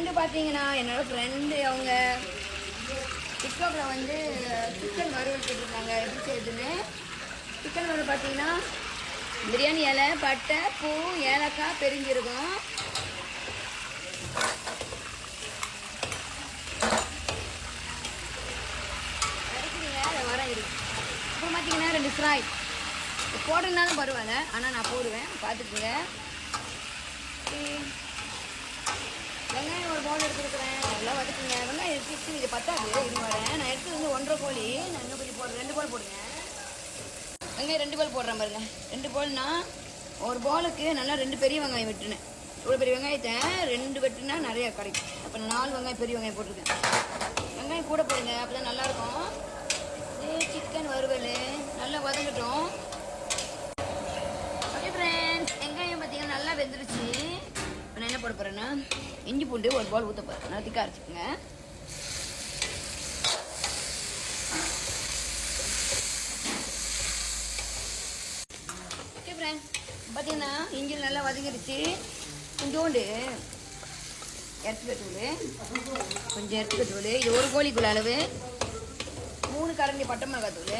வந்து பார்த்தீங்கன்னா என்னோட ஃப்ரெண்டு அவங்க டிக்டாக்ல வந்து சிக்கன் வறுவல் போட்டிருக்காங்க எப்படி செய்யுதுன்னு. சிக்கன் வறுவல் பார்த்தீங்கன்னா பிரியாணி இலை, பட்டை, பூ, ஏலக்காய், பெருஞ்சீரகம், அரைக்கிறீங்க அதை வர இருக்கு. அப்புறம் பார்த்தீங்கன்னா 2 ஃப்ராய் போடுறதுனாலும் பரவாயில்ல, ஆனால் நான் போடுவேன் பார்த்துக்குங்க. வெங்காயம் ஒரு பவுல் எடுத்துருக்குறேன், நல்லா வதக்குங்க. வெங்காயம் எடுத்து இது பத்தாது, இது வரேன். நான் எடுத்து வந்து 1.5 கோழி, நான் இன்னும் கொஞ்சம் போடுறேன். 2 பவுல் போடுங்க. வெங்காயம் 2 பவுல் போடுறேன் பாருங்க. 2 பவுல்னா ஒரு பவுலுக்கு நல்லா 2 பெரிய வெங்காயம் வெட்டுனேன். இவ்வளோ பெரிய வெங்காயத்தை 2 வெட்டுனா நிறையா கிடைக்கும். அப்போ 4 வெங்காயம் பெரிய வெங்காயம் போட்டிருக்கேன். வெங்காயம் கூட போடுங்க, அப்போ தான் நல்லாயிருக்கும். சிக்கன் வறுவல் நல்லா வதங்கட்டும். ஓகே ஃப்ரெண்ட்ஸ், வெங்காயம் பார்த்தீங்கன்னா நல்லா வெந்துருச்சு. இப்போ நான் என்ன போட போகிறேன்னா இஞ்சி பூண்டு ஒரு பவுல் ஊற்ற போகிறேன். நல்லா திக்காக அரைச்சிக்கோங்க. ஓகே ஃப்ரெண்ட்ஸ், பார்த்தீங்கன்னா இஞ்சி நல்லா வதங்கிடுச்சு. கொஞ்சோண்டு இறச்சிக்கத்தூள், கொஞ்சம் இறச்சிக்கத்தூள், இது 1 கோழிக்குள்ள அளவு, 3 கரண்டி பட்டை மிளகாத்தூள்,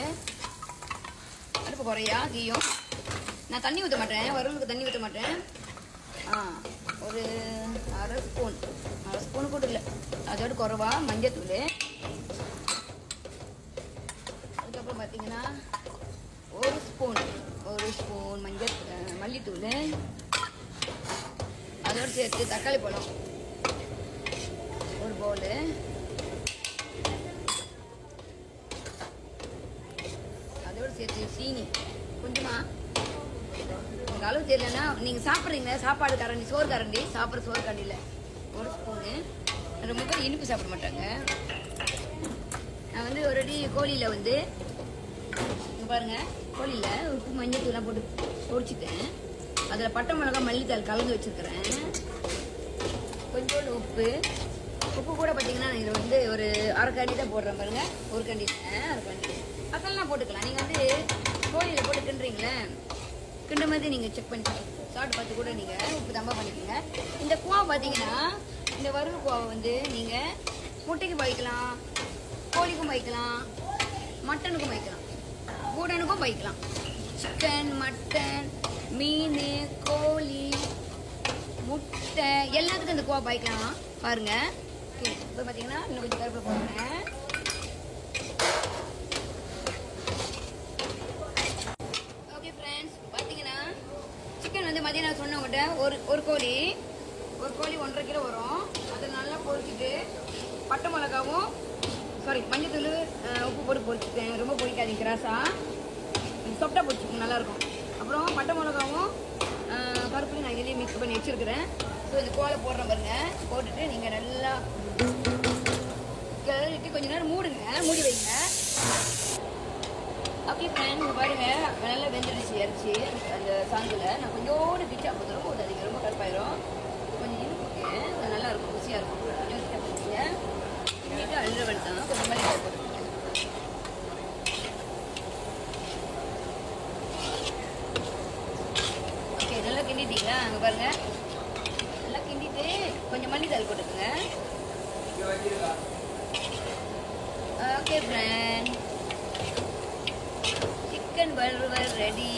அடுப்பு குறையா கீயும். நான் தண்ணி ஊற்ற மாட்டேன், வறுவலுக்கு தண்ணி ஊற்ற மாட்டேன். ஒரு அரை ஸ்பூனு கூட இல்லை, அதோட குறைவா மஞ்சத்தூள். அதுக்கப்புறம் பார்த்தீங்கன்னா ஒரு ஸ்பூன் மல்லித்தூள், அதோடு சேர்த்து தக்காளி பழம் 1 பவுலு, அதோடு சேர்த்து சீனி கொஞ்சமாக. உங்களுக்கு அளவு தெரியலன்னா நீங்கள் சாப்பிட்றீங்க சாப்பாடு கரண்டி, சோறு கரண்டி சாப்பிட்ற சோறு கரண்டியில் 1 ஸ்பூனு. ரொம்ப பேர் இனிப்பு சாப்பிட மாட்டாங்க. நான் வந்து ஒரு அடி கோழியில் வந்து இங்கே பாருங்கள், கோழியில் உப்பு மஞ்சள் தூள்லாம் போட்டு பொரிச்சிட்டேன். அதில் பட்டை மிளகா மல்லித்தூள் கலந்து வச்சுருக்கிறேன். கொஞ்சோண்டு உப்பு கூட பார்த்தீங்கன்னா இதில் வந்து ஒரு அரை கண்டி தான் போடுறேன் பாருங்கள். ஒரு கண்டியில் அரை கண்டி அதெல்லாம் போட்டுக்கலாம். நீங்கள் வந்து கோழியில் போட்டு கிண்டுறீங்களே, கிண்ட மாதிரி நீங்கள் செக் பண்ணிக்கலாம். சாப்பிட்டு பார்த்து கூட நீங்கள் உப்பு தம்பா பண்ணிக்கோங்க. இந்த கோவா பார்த்தீங்கன்னா இந்த வறுவல் கோவை வந்து நீங்கள் முட்டைக்கும் வைக்கலாம், கோழிக்கும் வைக்கலாம், மட்டனுக்கும் வைக்கலாம், பூடனுக்கும் வைக்கலாம். சிக்கன், மட்டன், மீன், கோழி, முட்டை எல்லாத்துக்கும் இந்த கோவா வைக்கலாம் பாருங்க. இப்போ பார்த்தீங்கன்னா இன்னும் கொஞ்சம் கருவேப்பிலை போடுறேன். ஓகே ஃப்ரெண்ட்ஸ், பார்த்தீங்கன்னா சிக்கன் வந்து மதியம் சொன்ன உங்கள்கிட்ட ஒரு கோழி 1.5 கிலோ வரும். அதை நல்லா பொரிச்சிட்டு பட்டை மிளகாவும் மஞ்சத்தூள் உப்பு போட்டு பொரிச்சிட்டேன். ரொம்ப பொரிக்காதீங்க, கிராஸாக சொப்டா பொரிச்சிக்கோங்க, நல்லாயிருக்கும். அப்புறம் பட்டை மிளகாவும் பருப்புலையும் நான் இதுலேயே மிக்ஸ் பண்ணி வச்சுருக்கிறேன். ஸோ இந்த கோலை போடுற பாருங்க. போட்டுட்டு நீங்கள் நல்லா கிளறிட்டு கொஞ்ச நேரம் மூடி வைங்க. ஓகே ஃப்ரெண்ட்ஸ், பாருங்க நல்லா வெந்துடுச்சு இறச்சி. அந்த சாந்தில் நான் கொஞ்சோடு பிச்சா போதும், போதாதீங்க, ரொம்ப கருப்பாயிரும். கொஞ்சம் இருக்கு, அது நல்லா இருக்கும், ருசியாக இருக்கும். கொஞ்சம் பிச்சா போட்டுங்க, கிண்டிட்டு அழுற வெளுத்தான் கொஞ்சம் மல்லி போட்டுருங்க. ஓகே, நல்லா கிண்டிட்டீங்களா? அங்கே பாருங்க, நல்லா கிண்டிட்டு கொஞ்சம் மல்லித்தூள் போட்டுக்குங்க. ஓகே ஃப்ரெண்ட், சிக்கன் வறுவல் ரெடி.